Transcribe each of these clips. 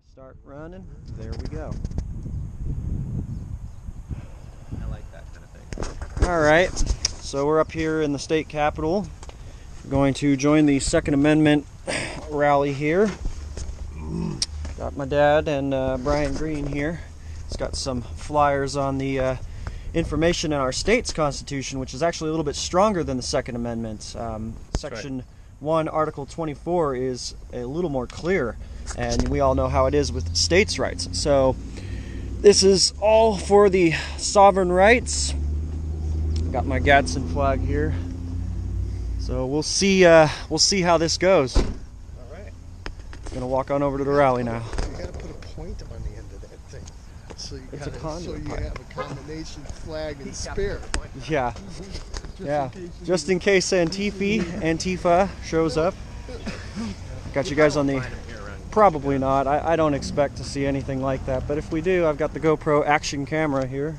Gonna start running. There we go. I like that kind of thing. All right, so we're up here in the state capitol. We're going to join the Second Amendment rally here. Got my dad and Brian Green here. He's got some flyers on the information in our state's constitution, which is actually a little bit stronger than the Second Amendment. Section 1, Article 24 is a little more clear, and we all know how it is with states' rights. So this is all for the sovereign rights. Got my Gadsden flag here. So we'll see how this goes. All right. Gonna walk on over to the rally now. You gotta put a point on the end of that thing, so you It's a so conduit you pipe. have a combination flag and spare. Yeah, yeah. Just in case Antifa shows up. Got you guys on the. Probably not. I don't expect to see anything like that. But if we do, I've got the GoPro action camera here.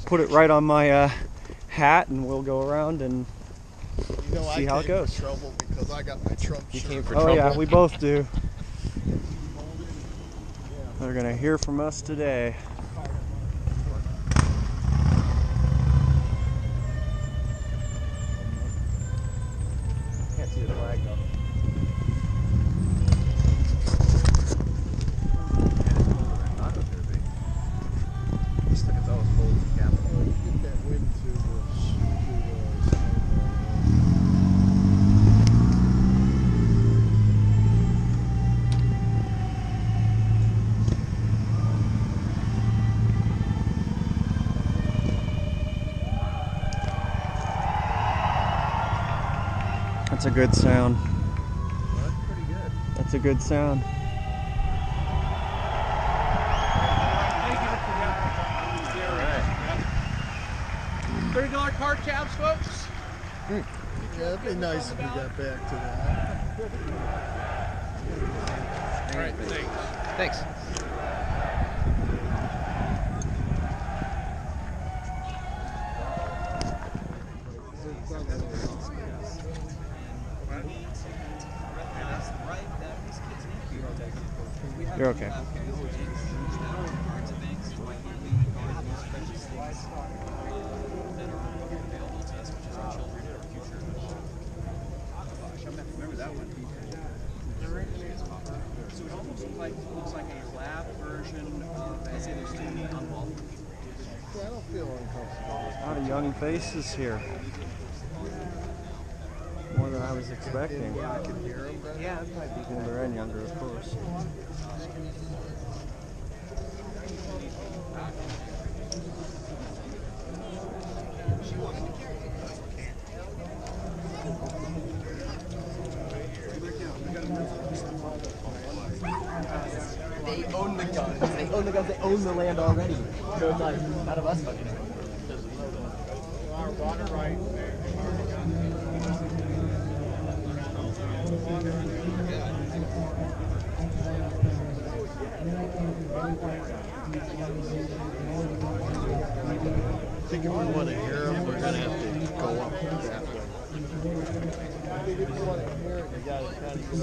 Put it right on my hat, and we'll go around and see how it goes. Trouble because I got my Trump shirt. Oh yeah, we both do. They're gonna hear from us today. Can't see the flag though. Just look at those folds of capital. Get that wind to the That's a good sound. That's pretty good. That's a good sound. $30 card tabs, folks. Yeah, it'd be nice if we got back to that. All right, thanks. You're okay. Remember that one? So it almost looks like a lab version of a on-wall. Yeah, I don't feel uncomfortable. A lot of young faces here. More than I was expecting. Yeah, I can hear them better. Yeah, that's probably Older and younger, of course. They own the guns. They own the guns. They own the land already. So it's like none of us fucking. Our water rights. I think if we want to hear them, we're going to have to go up that way. I think if you want to hear it, you got to kind of use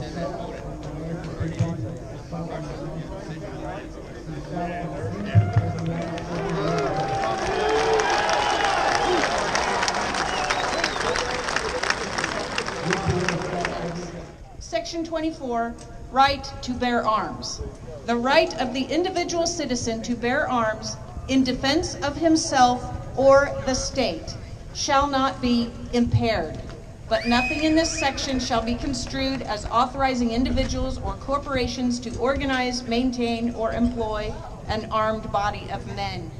Section 24, right to bear arms. The right of the individual citizen to bear arms in defense of himself or the state shall not be impaired, but nothing in this section shall be construed as authorizing individuals or corporations to organize, maintain, or employ an armed body of men.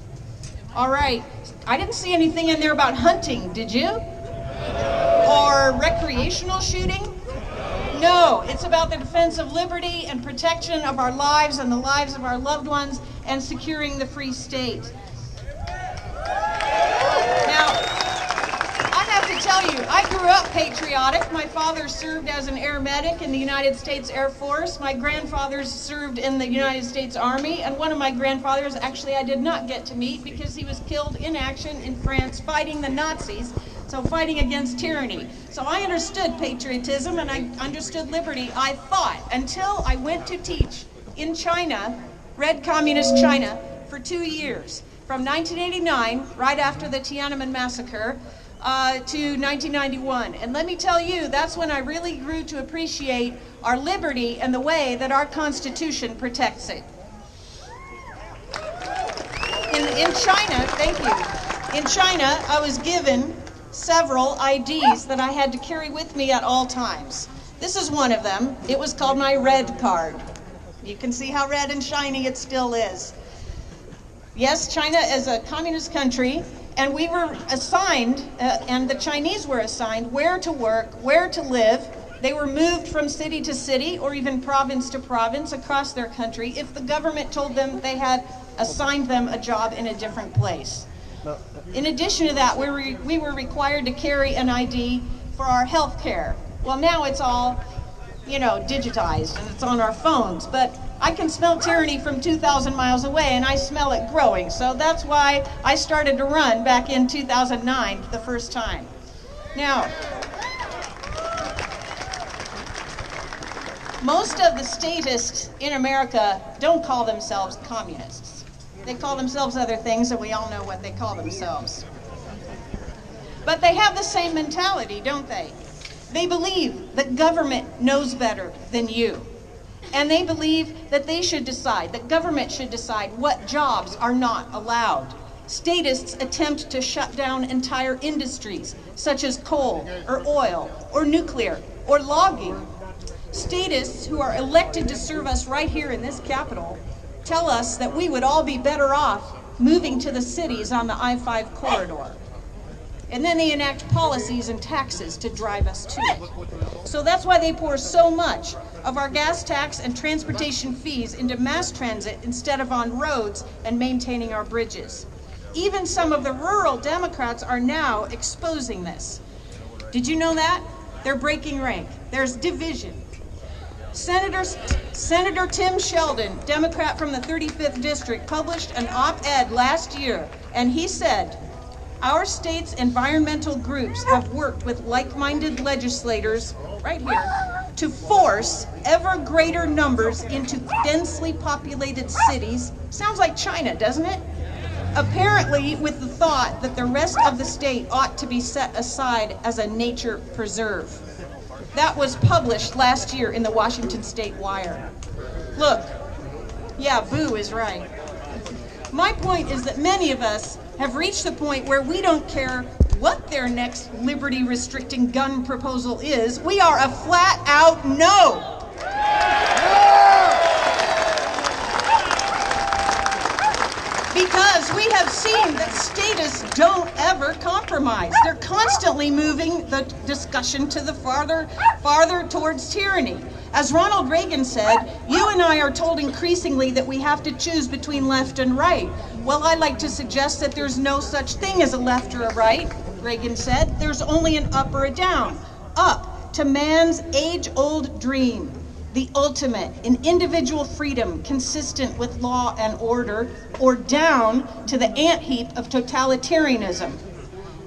All right, I didn't see anything in there about hunting, did you? Or recreational shooting? No, it's about the defense of liberty and protection of our lives and the lives of our loved ones and securing the free state. Now, I have to tell you, I grew up patriotic. My father served as an air medic in the United States Air Force. My grandfathers served in the United States Army, and one of my grandfathers actually I did not get to meet because he was killed in action in France fighting the Nazis. So fighting against tyranny. So I understood patriotism and I understood liberty, I thought, until I went to teach in China, Red Communist China, for 2 years, from 1989, right after the Tiananmen Massacre, to 1991. And let me tell you, that's when I really grew to appreciate our liberty and the way that our Constitution protects it. In China, thank you. In China, I was given several IDs that I had to carry with me at all times. This is one of them. It was called my red card. You can see how red and shiny it still is. Yes, China is a communist country, and we were assigned, and the Chinese were assigned, where to work, where to live. They were moved from city to city, or even province to province across their country, if the government told them they had assigned them a job in a different place. In addition to that, we were required to carry an ID for our health care. Well, now it's all, you know, digitized and it's on our phones, but I can smell tyranny from 2,000 miles away, and I smell it growing. So that's why I started to run back in 2009 the first time. Now, most of the statists in America don't call themselves communists. They call themselves other things, and we all know what they call themselves. But they have the same mentality, don't they? They believe that government knows better than you. And they believe that they should decide, that government should decide what jobs are not allowed. Statists attempt to shut down entire industries, such as coal, or oil, or nuclear, or logging. Statists who are elected to serve us right here in this Capitol tell us that we would all be better off moving to the cities on the I-5 corridor. And then they enact policies and taxes to drive us to it. So that's why they pour so much of our gas tax and transportation fees into mass transit instead of on roads and maintaining our bridges. Even some of the rural Democrats are now exposing this. Did you know that? They're breaking rank. There's division. Senator Tim Sheldon, Democrat from the 35th District, published an op-ed last year, and he said, "Our state's environmental groups have worked with like-minded legislators, right here, to force ever greater numbers into densely populated cities." Sounds like China, doesn't it? Apparently with the thought that the rest of the state ought to be set aside as a nature preserve. That was published last year in the Washington State Wire. Look, yeah, boo is right. My point is that many of us have reached the point where we don't care what their next liberty-restricting gun proposal is. We are a flat-out no. Because we have seen that statists don't ever compromise. They're constantly moving the discussion to the farther towards tyranny. As Ronald Reagan said, you and I are told increasingly that we have to choose between left and right. Well, I like to suggest that there's no such thing as a left or a right, Reagan said. There's only an up or a down. Up to man's age-old dream, the ultimate in individual freedom consistent with law and order, or down to the ant-heap of totalitarianism.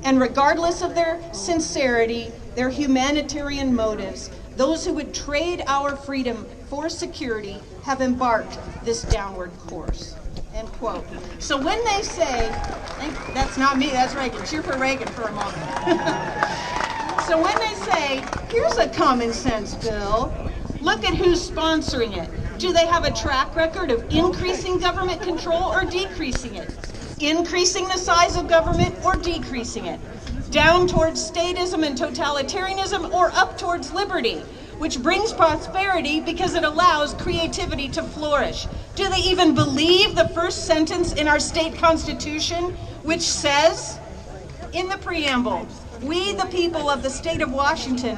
And regardless of their sincerity, their humanitarian motives, those who would trade our freedom for security have embarked this downward course. End quote. So when they say, that's not me, that's Reagan. Cheer for Reagan for a moment. So when they say, here's a common sense bill, look at who's sponsoring it. Do they have a track record of increasing government control or decreasing it? Increasing the size of government or decreasing it? Down towards statism and totalitarianism or up towards liberty, which brings prosperity because it allows creativity to flourish? Do they even believe the first sentence in our state constitution, which says, in the preamble, "We, the people of the state of Washington,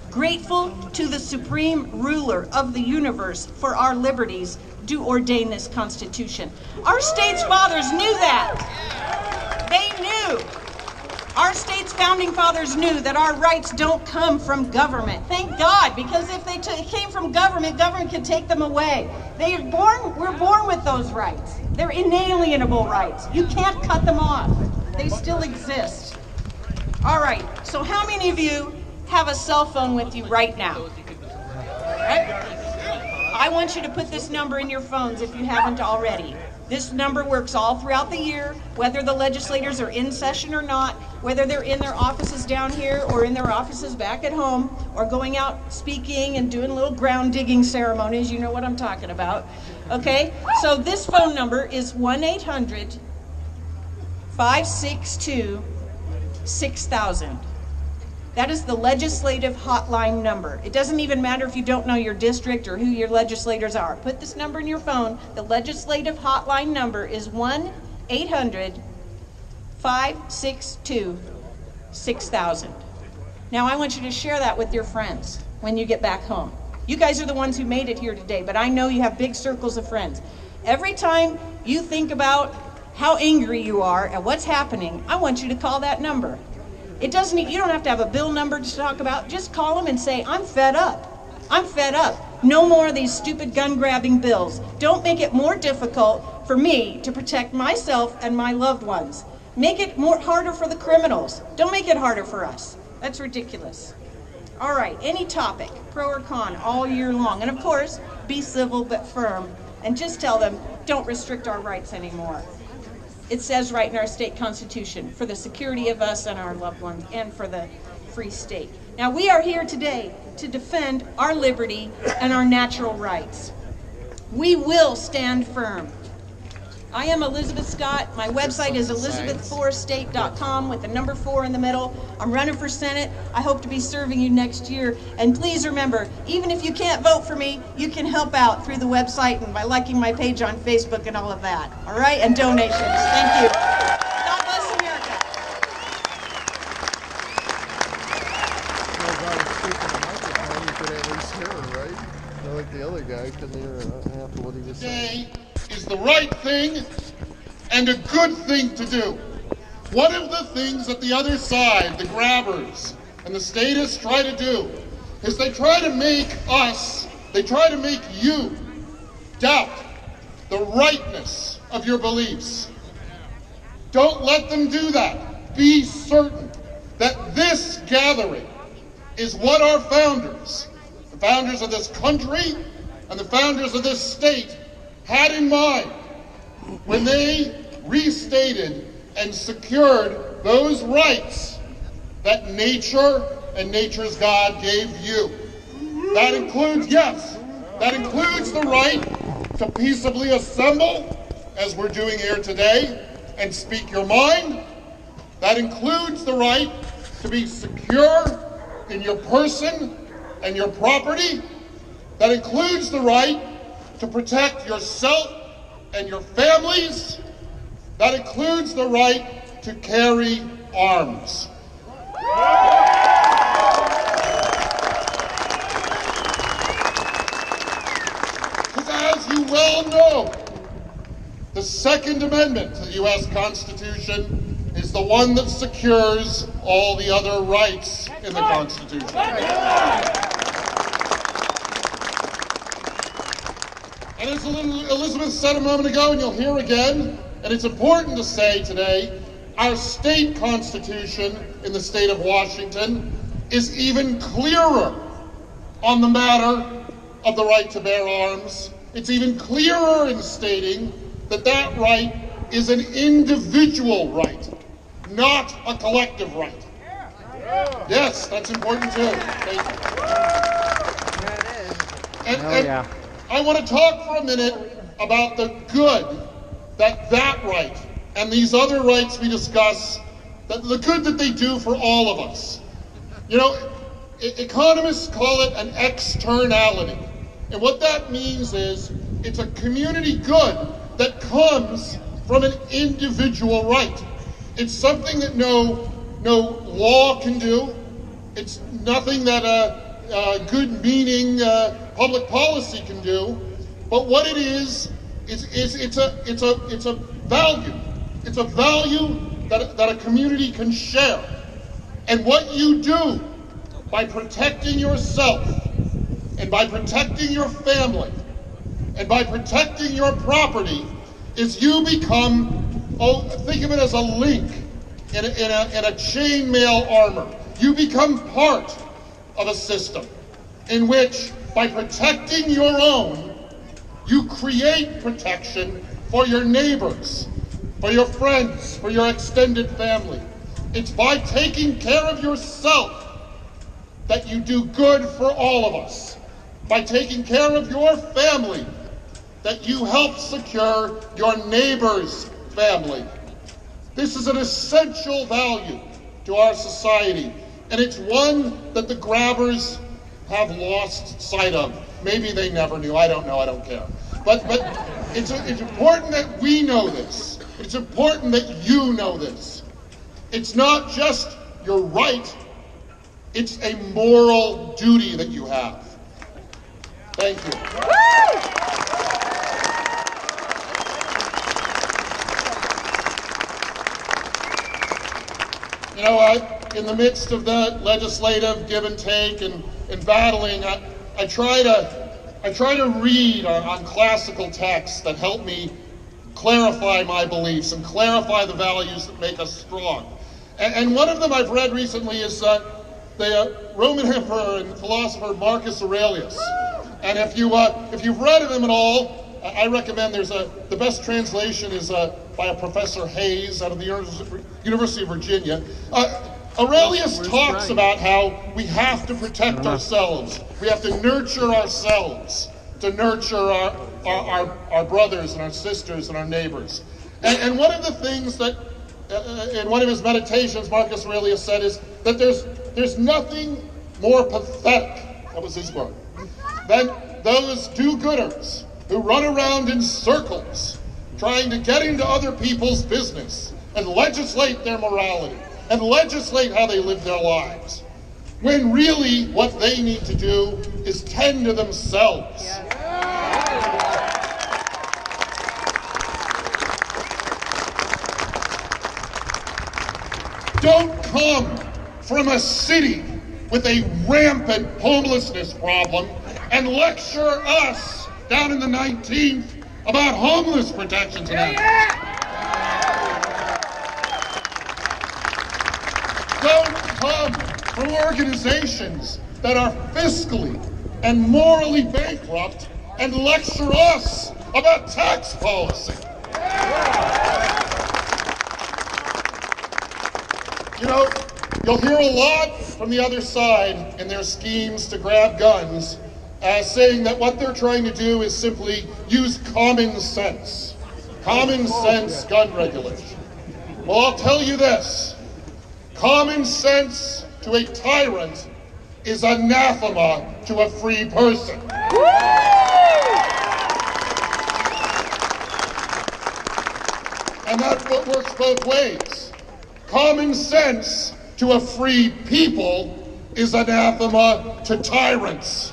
grateful to the supreme ruler of the universe for our liberties, do ordain this Constitution." Our state's fathers knew that. They knew. Our state's founding fathers knew that our rights don't come from government. Thank God, because if they came from government, government could take them away. We're born with those rights. They're inalienable rights. You can't cut them off. They still exist. All right, so how many of you have a cell phone with you right now? Right? I want you to put this number in your phones if you haven't already. This number works all throughout the year, whether the legislators are in session or not, whether they're in their offices down here or in their offices back at home, or going out speaking and doing little ground digging ceremonies. You know what I'm talking about. Okay? So this phone number is 1-800-562-6000. That is the legislative hotline number. It doesn't even matter if you don't know your district or who your legislators are. Put this number in your phone. The legislative hotline number is 1-800-562-6000. Now I want you to share that with your friends when you get back home. You guys are the ones who made it here today, but I know you have big circles of friends. Every time you think about how angry you are at what's happening, I want you to call that number. You don't have to have a bill number to talk about. Just call them and say, I'm fed up. I'm fed up. No more of these stupid gun grabbing bills. Don't make it more difficult for me to protect myself and my loved ones. Make it harder for the criminals. Don't make it harder for us. That's ridiculous. All right, any topic, pro or con, all year long. And of course, be civil but firm. And just tell them, don't restrict our rights anymore. It says right in our state constitution, for the security of us and our loved ones, and for the free state. Now we are here today to defend our liberty and our natural rights. We will stand firm. I am Elizabeth Scott. My website is elizabeth4state.com with the number 4 in the middle. I'm running for Senate. I hope to be serving you next year. And please remember, even if you can't vote for me, you can help out through the website and by liking my page on Facebook and all of that. All right? And donations. Thank you. God bless America. Well, if I was speaking the microphone, you could at least hear her, right? Not like the other guy couldn't hear half of what he was saying. Is the right thing and a good thing to do. One of the things that the other side, the grabbers and the statists try to do is they try to make you doubt the rightness of your beliefs. Don't let them do that. Be certain that this gathering is what our founders, the founders of this country and the founders of this state, had in mind when they restated and secured those rights that nature and nature's God gave you. That includes, yes, that includes the right to peaceably assemble, as we're doing here today, and speak your mind. That includes the right to be secure in your person and your property. That includes the right to protect yourself and your families. That includes the right to carry arms. Because as you well know, the Second Amendment to the U.S. Constitution is the one that secures all the other rights in the Constitution. And as Elizabeth said a moment ago, and you'll hear again, and it's important to say today, our state constitution in the state of Washington is even clearer on the matter of the right to bear arms. It's even clearer in stating that that right is an individual right, not a collective right. Yes, that's important too. Thank you. And I want to talk for a minute about the good that right and these other rights we discuss, the good that they do for all of us. You know, economists call it an externality. And what that means is it's a community good that comes from an individual right. It's something that no law can do. It's nothing that a good-meaning public policy can do. But what it is it's a value. It's a value that a community can share. And what you do by protecting yourself and by protecting your family and by protecting your property is you become, think of it as a link in a chainmail armor. You become part of a system in which by protecting your own, you create protection for your neighbors, for your friends, for your extended family. It's by taking care of yourself that you do good for all of us. By taking care of your family, that you help secure your neighbor's family. This is an essential value to our society, and it's one that the grabbers have lost sight of. Maybe they never knew. I don't know. I don't care. But it's important that we know this. It's important that you know this. It's not just your right. It's a moral duty that you have. Thank you. You know, in the midst of the legislative give and take and battling, I try to read on classical texts that help me clarify my beliefs and clarify the values that make us strong. And one of them I've read recently is the Roman emperor and philosopher Marcus Aurelius. And if you've read of him at all, I recommend the best translation is by a Professor Hayes out of the University of Virginia. Aurelius talks about how we have to protect ourselves. We have to nurture ourselves to nurture our brothers and our sisters and our neighbors. And one of the things that in one of his meditations Marcus Aurelius said is that there's nothing more pathetic, that was his word, than those do-gooders who run around in circles trying to get into other people's business and legislate their morality and legislate how they live their lives, when really what they need to do is tend to themselves. Don't come from a city with a rampant homelessness problem and lecture us down in the 19th about homeless protection tonight. Don't come from organizations that are fiscally and morally bankrupt and lecture us about tax policy. You know, you'll hear a lot from the other side in their schemes to grab guns, saying that what they're trying to do is simply use common sense gun regulation. Well, I'll tell you this. Common sense to a tyrant is anathema to a free person. And that works both ways. Common sense to a free people is anathema to tyrants.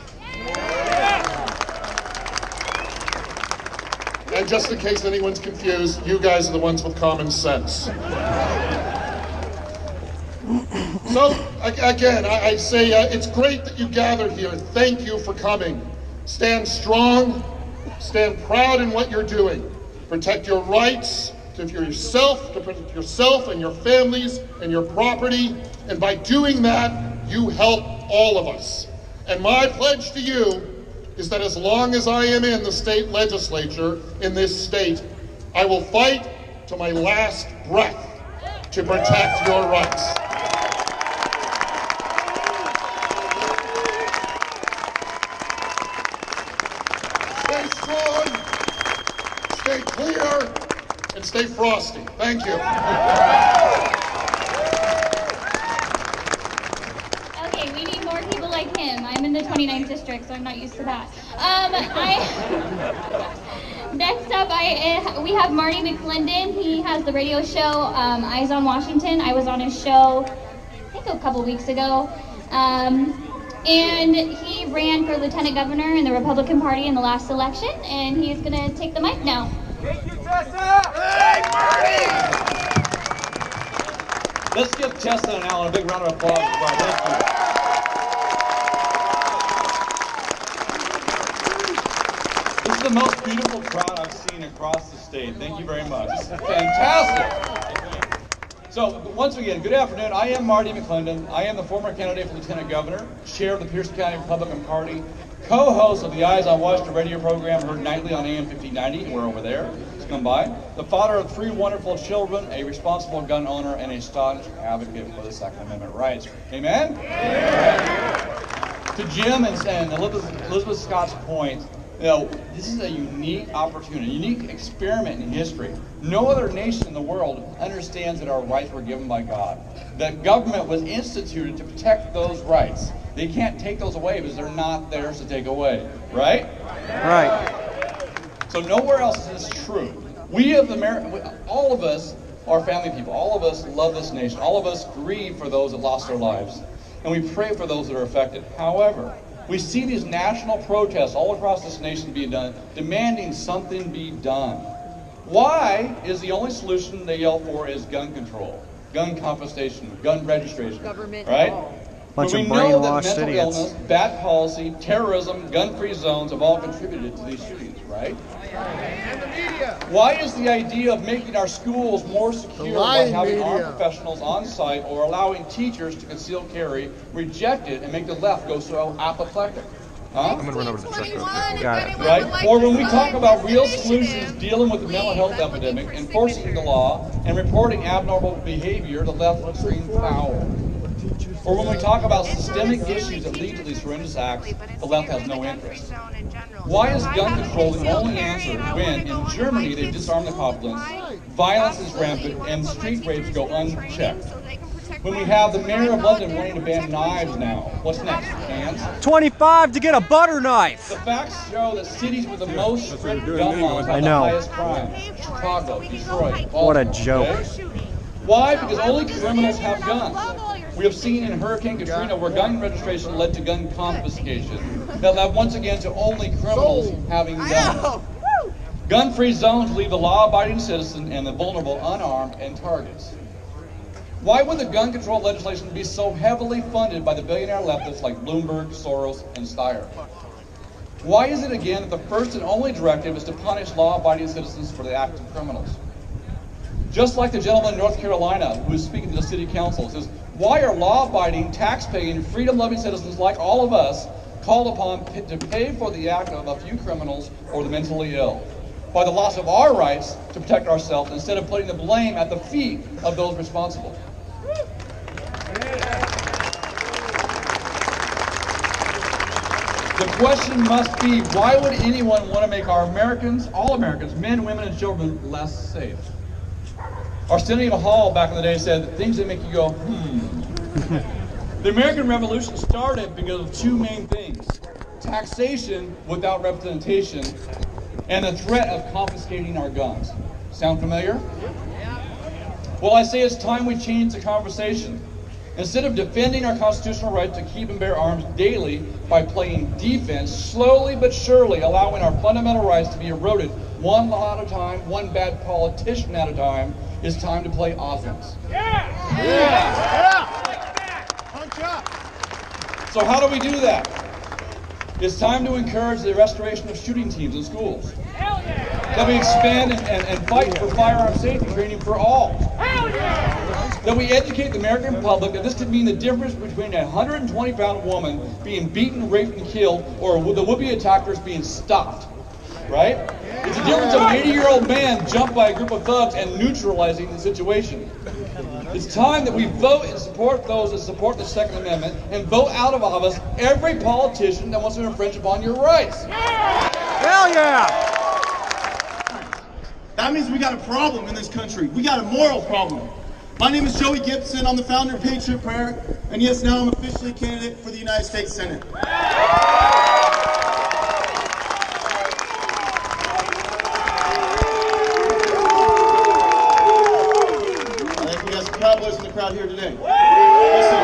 And just in case anyone's confused, you guys are the ones with common sense. So, again, I say it's great that you gathered here. Thank you for coming. Stand strong. Stand proud in what you're doing. Protect your rights to protect yourself and your families and your property. And by doing that, you help all of us. And my pledge to you is that as long as I am in the state legislature in this state, I will fight to my last breath to protect your rights. Stay strong, stay clear, and stay frosty. Thank you. Okay, we need more people like him. I'm in the 29th district, so I'm not used to that. Next up, we have Marty McClendon. He has the radio show Eyes on Washington. I was on his show, I think a couple weeks ago. And he ran for lieutenant governor in the Republican Party in the last election, and he's going to take the mic now. Thank you, Tessa! Hey, Marty! Let's give Tessa and Alan a big round of applause. Thank you. This is the most beautiful crowd I've seen across the state. Thank you very much. This is fantastic. So, once again, good afternoon. I am Marty McClendon. I am the former candidate for lieutenant governor, chair of the Pierce County Republican Party, co-host of the Eyes on Washington radio program heard nightly on AM 1590, and we're over there. Just come by. The father of 3 wonderful children, a responsible gun owner, and a staunch advocate for the Second Amendment rights. Amen? To Jim and Elizabeth Scott's point, you know, this is a unique opportunity, a unique experiment in history. No other nation in the world understands that our rights were given by God. That government was instituted to protect those rights. They can't take those away because they're not theirs to take away, right? Right. So nowhere else is this true. We of America, all of us are family people. All of us love this nation. All of us grieve for those that lost their lives. And we pray for those that are affected. However, we see these national protests all across this nation being done, demanding something be done. Why is the only solution they yell for is gun control, gun confiscation, gun registration, Government right? Bunch But we of know that brainwashed mental idiots. illness, bad policy, terrorism, gun-free zones have all contributed to these shootings, right? And the media. Why is the idea of making our schools more secure by lying having armed media. professionals on site or allowing teachers to conceal carry rejected and make the left go so apoplectic? Huh? I'm gonna run over to the truck. Got it. Right? Or when we talk about real solutions dealing with the mental health epidemic, enforcing the law, and reporting abnormal behavior, the left will scream foul. Or when we talk about systemic issues that lead to these horrendous acts, the left has no interest. Why is gun control the only answer when, in Germany, they disarm the populace, violence is rampant, and street rapes go unchecked? When we have the mayor of London wanting to ban knives now, what's next? Hands? 25 to get a butter knife. The facts show that cities with the most strict gun laws I have the know. highest crime. Chicago, Detroit, What a Baltimore, joke. okay? Why? Because only criminals have guns. We have seen in Hurricane Katrina where gun registration led to gun confiscation. That led once again to only criminals having guns. Gun-free zones leave the law-abiding citizen and the vulnerable unarmed and targets. Why would the gun control legislation be so heavily funded by the billionaire leftists like Bloomberg, Soros, and Steyer? Why is it again that the first and only directive is to punish law-abiding citizens for the acts of criminals? Just like the gentleman in North Carolina who is speaking to the city council, says, why are law-abiding, tax-paying, freedom-loving citizens like all of us called upon to pay for the act of a few criminals or the mentally ill by the loss of our rights to protect ourselves instead of putting the blame at the feet of those responsible? The question must be, why would anyone want to make our Americans, all Americans, men, women, and children, less safe? Arsenio Hall back in the day said things that make you go, The American Revolution started because of 2 main things: taxation without representation and the threat of confiscating our guns. Sound familiar? Well, I say it's time we change the conversation. Instead of defending our constitutional right to keep and bear arms daily by playing defense, slowly but surely allowing our fundamental rights to be eroded one law at a time, one bad politician at a time, it's time to play offense. Punch up. So how do we do that? It's time to encourage the restoration of shooting teams in schools. That we expand and fight for firearm safety training for all. That we educate the American public that this could mean the difference between a 120-pound woman being beaten, raped, and killed, or the would-be attackers being stopped. Right? It's the difference of an 80-year-old man jumped by a group of thugs and neutralizing the situation. It's time that we vote and support those that support the Second Amendment and vote out of office every politician that wants to infringe upon your rights. Hell yeah! That means we got a problem in this country. We got a moral problem. My name is Joey Gibson. I'm the founder of Patriot Prayer. And yes, now I'm officially a candidate for the United States Senate. Cowboys in the crowd here today. Listen,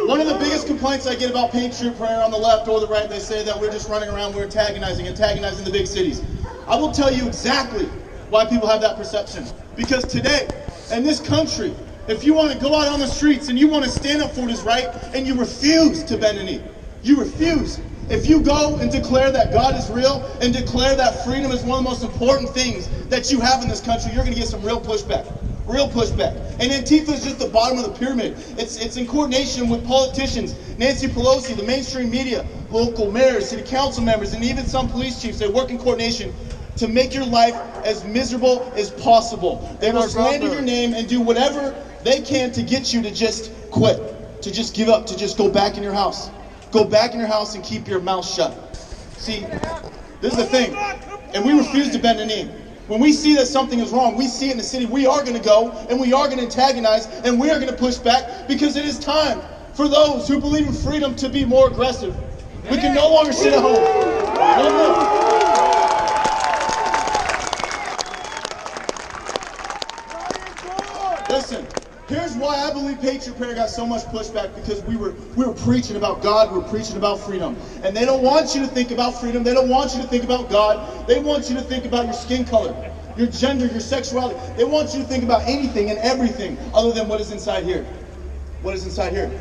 one of the biggest complaints I get about Patriot Prayer on the left or the right, they say that we're just running around, we're antagonizing the big cities. I will tell you exactly why people have that perception. Because today, in this country, if you want to go out on the streets and you want to stand up for what is right and you refuse to bend a knee, you refuse. If you go and declare that God is real and declare that freedom is one of the most important things that you have in this country, you're going to get some real pushback. Real pushback. And Antifa is just the bottom of the pyramid. It's in coordination with politicians, Nancy Pelosi, the mainstream media, local mayors, city council members, and even some police chiefs. They work in coordination to make your life as miserable as possible. They will slander your name and do whatever they can to get you to just quit, to just give up, to just go back in your house. Go back in your house and keep your mouth shut. See, this is the thing, and we refuse to bend a knee. When we see that something is wrong, we see it in the city, we are going to go and we are going to antagonize and we are going to push back, because it is time for those who believe in freedom to be more aggressive. We can no longer sit at home. No more. Listen, here's why I believe Patriot Prayer got so much pushback, because we were preaching about God, we were preaching about freedom. And they don't want you to think about freedom, they don't want you to think about God, they want you to think about your skin color, your gender, your sexuality. They want you to think about anything and everything other than what is inside here. What is inside here?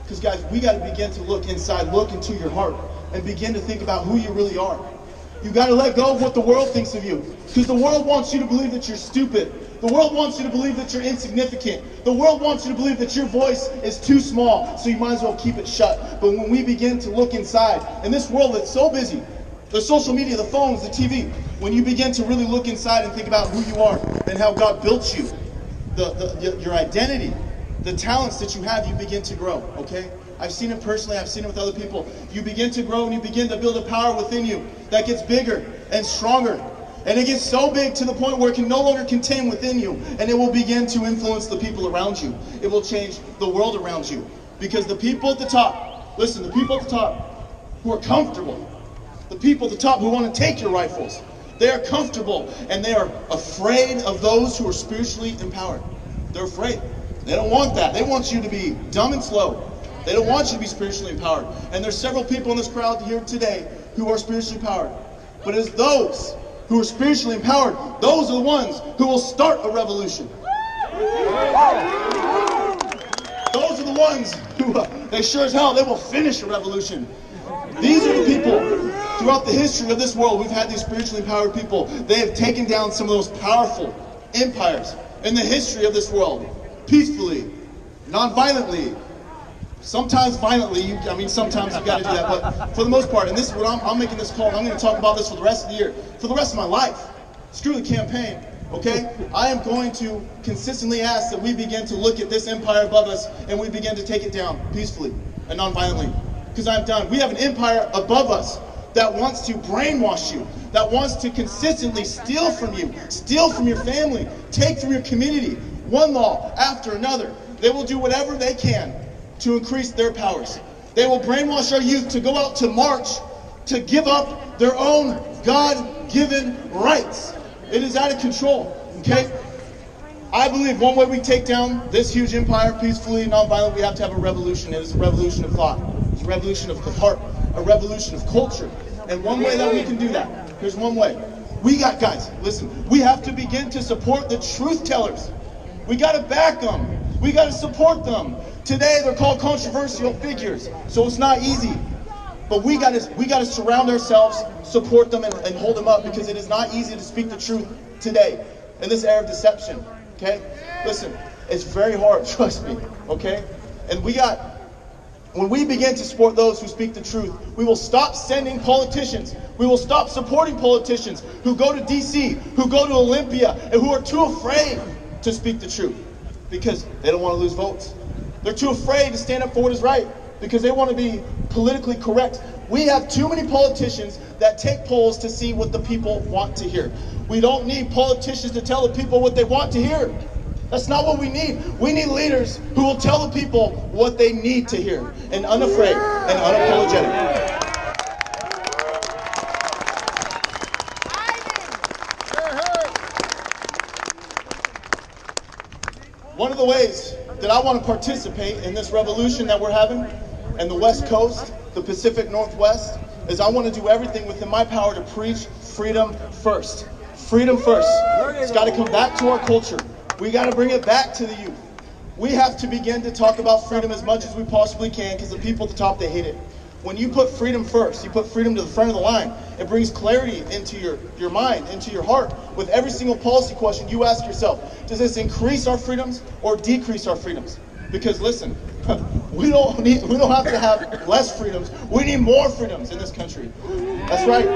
Because guys, we got to begin to look inside, look into your heart, and begin to think about who you really are. You got to let go of what the world thinks of you, because the world wants you to believe that you're stupid. The world wants you to believe that you're insignificant. The world wants you to believe that your voice is too small, so you might as well keep it shut. But when we begin to look inside, in this world that's so busy, the social media, the phones, the TV, when you begin to really look inside and think about who you are and how God built you, your identity, the talents that you have, you begin to grow, okay? I've seen it personally, I've seen it with other people. You begin to grow and you begin to build a power within you that gets bigger and stronger. And it gets so big to the point where it can no longer contain within you, and it will begin to influence the people around you. It will change the world around you. Because the people at the top, listen, the people at the top who are comfortable, the people at the top who want to take your rifles, they are comfortable and they are afraid of those who are spiritually empowered. They're afraid. They don't want that. They want you to be dumb and slow. They don't want you to be spiritually empowered. And there's several people in this crowd here today who are spiritually empowered. But it's those who are spiritually empowered, those are the ones who will start a revolution. Those are the ones who, they sure as hell, they will finish a revolution. These are the people, throughout the history of this world, we've had these spiritually empowered people. They have taken down some of those powerful empires in the history of this world, peacefully, non-violently, sometimes violently. Sometimes you got to do that, but for the most part, and this is what I'm making this call, I'm going to talk about this for the rest of the year, for the rest of my life. Screw the campaign, okay? I am going to consistently ask that we begin to look at this empire above us and we begin to take it down peacefully and non-violently, because I'm done. We have an empire above us that wants to brainwash you, that wants to consistently steal from you, steal from your family, take from your community, one law after another. They will do whatever they can to increase their powers. They will brainwash our youth to go out to march, to give up their own God-given rights. It is out of control, okay? I believe one way we take down this huge empire peacefully and non-violent, we have to have a revolution. It is a revolution of thought. It's a revolution of the heart, a revolution of culture. And one way that we can do that, here's one way. Guys, listen, we have to begin to support the truth tellers. We got to back them. We got to support them. Today they're called controversial figures, so it's not easy. But we got to surround ourselves, support them, and hold them up, because it is not easy to speak the truth today in this era of deception. Okay, listen, it's very hard. Trust me. Okay, and when we begin to support those who speak the truth, we will stop sending politicians. We will stop supporting politicians who go to DC, who go to Olympia, and who are too afraid to speak the truth because they don't want to lose votes. They're too afraid to stand up for what is right because they want to be politically correct. We have too many politicians that take polls to see what the people want to hear. We don't need politicians to tell the people what they want to hear. That's not what we need. We need leaders who will tell the people what they need to hear, and unafraid and unapologetic. One of the ways that I want to participate in this revolution that we're having in the West Coast, the Pacific Northwest, is I want to do everything within my power to preach freedom first. Freedom first. It's got to come back to our culture. We got to bring it back to the youth. We have to begin to talk about freedom as much as we possibly can, because the people at the top, they hate it. When you put freedom first, you put freedom to the front of the line, it brings clarity into your mind, into your heart. With every single policy question, you ask yourself, does this increase our freedoms or decrease our freedoms? Because listen, We don't have to have less freedoms. We need more freedoms in this country. That's right.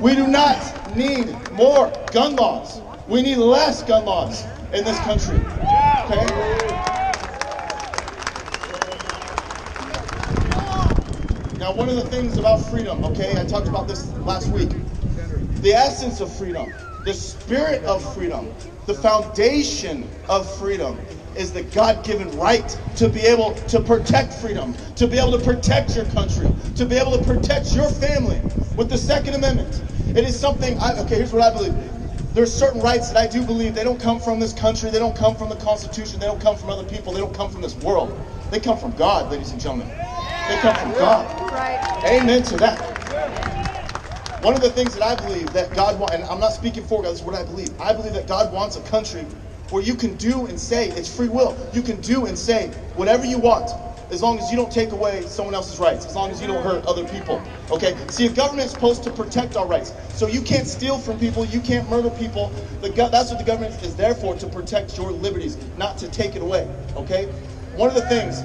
We do not need more gun laws. We need less gun laws in this country. Okay? Now, one of the things about freedom, okay, I talked about this last week. The essence of freedom, the spirit of freedom, the foundation of freedom is the God-given right to be able to protect freedom, to be able to protect your country, to be able to protect your family with the Second Amendment. It is something, okay, here's what I believe. There's certain rights that I do believe they don't come from this country, they don't come from the Constitution, they don't come from other people, they don't come from this world. They come from God, ladies and gentlemen. They come from God. Right. Amen to that. One of the things that I believe that God wants, and I'm not speaking for God, this is what I believe. I believe that God wants a country where you can do and say, it's free will. You can do and say whatever you want, as long as you don't take away someone else's rights, as long as you don't hurt other people. Okay? See, a government is supposed to protect our rights. So you can't steal from people, you can't murder people. That's what the government is there for, to protect your liberties, not to take it away. Okay? One of the things,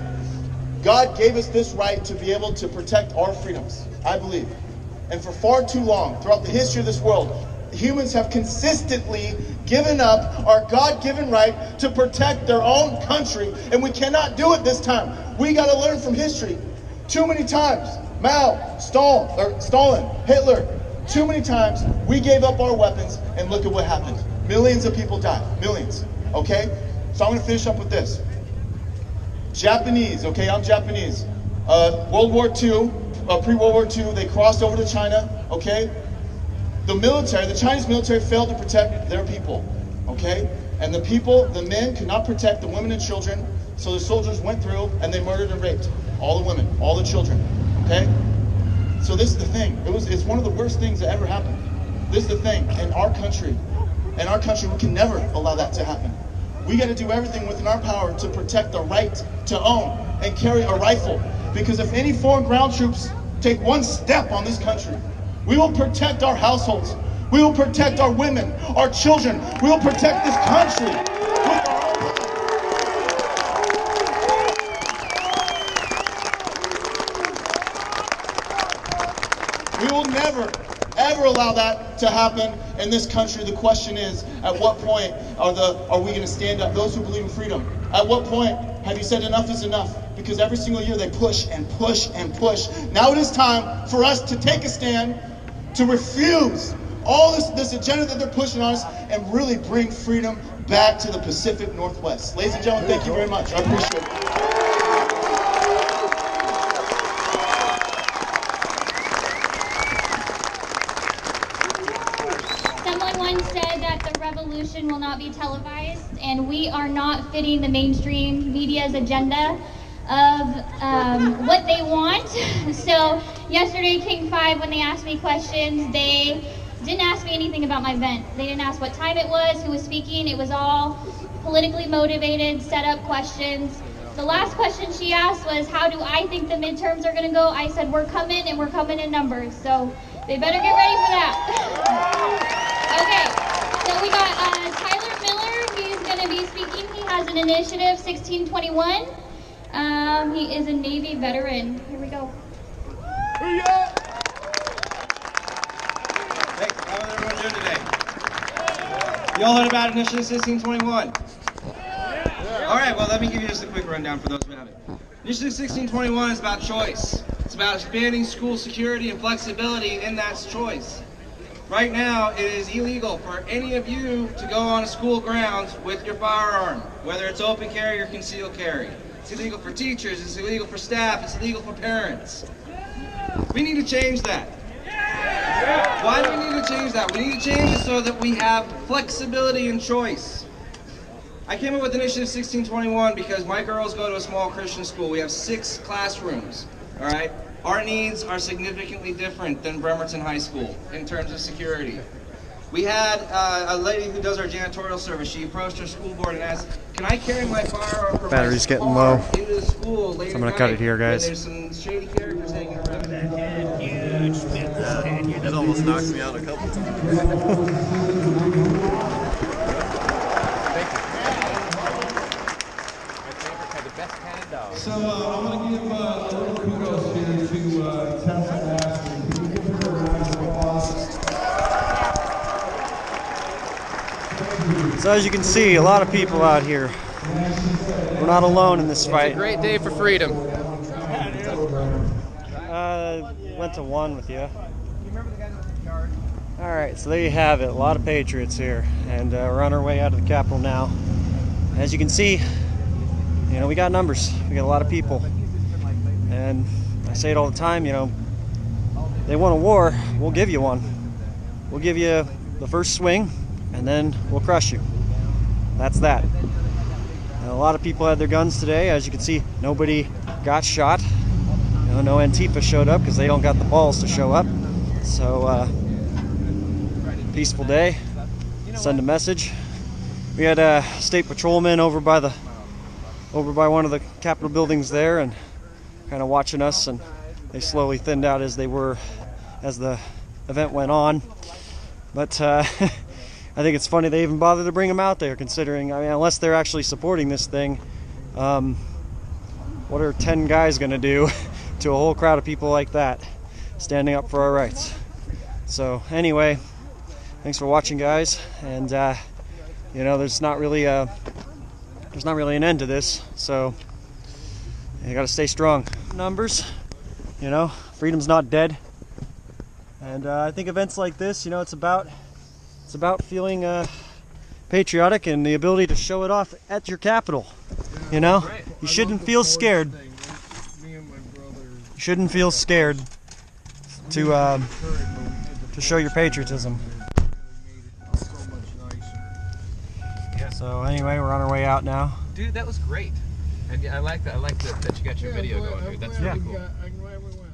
God gave us this right to be able to protect our freedoms, I believe. And for far too long, throughout the history of this world, humans have consistently given up our God-given right to protect their own country, and we cannot do it this time. We got to learn from history. Too many times, Mao, Stalin, Hitler, too many times we gave up our weapons, and look at what happened. Millions of people died. Millions. Okay? So I'm going to finish up with this. Japanese, okay, I'm Japanese. World War II, pre-World War II, they crossed over to China, okay? The Chinese military failed to protect their people, okay? And the men could not protect the women and children, so the soldiers went through and they murdered and raped all the women, all the children, okay? So this is the thing. It's one of the worst things that ever happened. This is the thing. In our country, we can never allow that to happen. We got to do everything within our power to protect the right to own and carry a rifle. Because if any foreign ground troops take one step on this country, we will protect our households. We will protect our women, our children. We will protect this country with our own lives. We will never, ever allow that to happen in this country. The question is, at what point are we going to stand up? Those who believe in freedom, at what point have you said enough is enough? Because every single year they push and push and push. Now it is time for us to take a stand, to refuse all this agenda that they're pushing on us, and really bring freedom back to the Pacific Northwest. Ladies and gentlemen, thank you very much. I appreciate it. Revolution will not be televised, and we are not fitting the mainstream media's agenda of what they want. So yesterday, King 5, when they asked me questions, they didn't ask me anything about my event. They didn't ask what time it was, who was speaking. It was all politically motivated, set up questions. The last question she asked was, how do I think the midterms are going to go? I said, we're coming, and we're coming in numbers. So they better get ready for that. Okay. So we got Tyler Miller. He's going to be speaking. He has an initiative, 1621. He is a Navy veteran. Here we go. Hey, how is everyone doing today? You all heard about Initiative 1621? All right, well, let me give you just a quick rundown for those who haven't. Initiative 1621 is about choice. It's about expanding school security and flexibility in that choice. Right now, it is illegal for any of you to go on a school grounds with your firearm, whether it's open carry or concealed carry. It's illegal for teachers, it's illegal for staff, it's illegal for parents. We need to change that. Why do we need to change that? We need to change it so that we have flexibility and choice. I came up with Initiative 1621 because my girls go to a small Christian school. We have 6 classrooms, all right? Our needs are significantly different than Bremerton High School in terms of security. We had a lady who does our janitorial service. She approached her school board and asked, can I carry my firearm from Battery's my getting car low. into the school later So I'm going to cut it here, guys. There's some shady characters hanging around. It almost knocks me out a couple times. So I'm going to give a little kudos here to Tessa Ashley. Can you give her a round of applause? So as you can see, a lot of people out here. We're not alone in this fight. It's a great day for freedom. Went to one with you. Alright, so there you have it. A lot of patriots here. And we're on our way out of the Capitol now. As you can see, you know, we got numbers. We got a lot of people. And I say it all the time, you know, they want a war, we'll give you one. We'll give you the first swing, and then we'll crush you. That's that. And a lot of people had their guns today. As you can see, nobody got shot. You know, no Antifa showed up because they don't got the balls to show up. So, peaceful day. Send a message. We had a state patrolman over by one of the Capitol buildings there, and kind of watching us, and they slowly thinned out as the event went on. But I think it's funny they even bothered to bring them out there, considering, I mean, unless they're actually supporting this thing, what are 10 guys going to do to a whole crowd of people like that, standing up for our rights? So anyway, thanks for watching, guys, and you know, there's not really an end to this, so you got to stay strong. Numbers, you know, freedom's not dead, and I think events like this, you know, it's about feeling patriotic and the ability to show it off at your capital. You know, you shouldn't feel scared. You shouldn't feel scared to show your patriotism. So anyway, we're on our way out now. Dude, that was great. I like that. I like that you got your video going, dude. That's really cool. I'm glad we went.